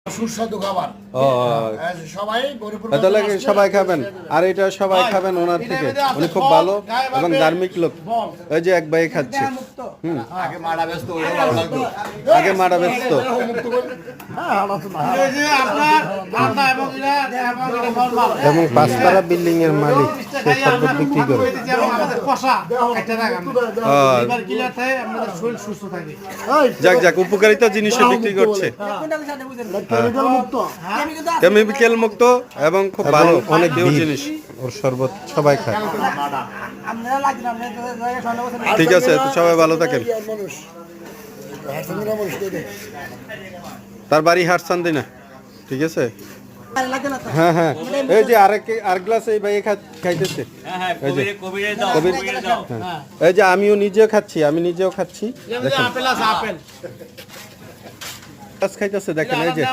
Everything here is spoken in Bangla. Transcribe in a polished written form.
সুস্বাদু খাবার সবাই তাহলে সবাই খাবেন আর এটা সবাই খাবেন ওনার থেকে উনি খুব ভালো এবং ধার্মিক লোক ওই যে এক ভাই খাচ্ছে আগে মারা ব্যস্ত এবং পাঁচতলা বিল্ডিং এর মালিক সে শরবত বিক্রি করে যাক যাক উপকারিতা জিনিসও বিক্রি করছে কেমিক্যাল মুক্ত এবং খুব ভালো অনেক জিনিস ওর শরবত সবাই খায় ঠিক আছে তো সবাই ভালো থাকেন তার বাড়ি হাটসান্দি না ঠিক আছে হ্যাঁ হ্যাঁ এই যে আর গ্লাস এই ভাই খাইতেছে এই যে আমিও নিজেও খাচ্ছি আমি নিজেও খাচ্ছি দেখেন খাইতেছে দেখেন এই যে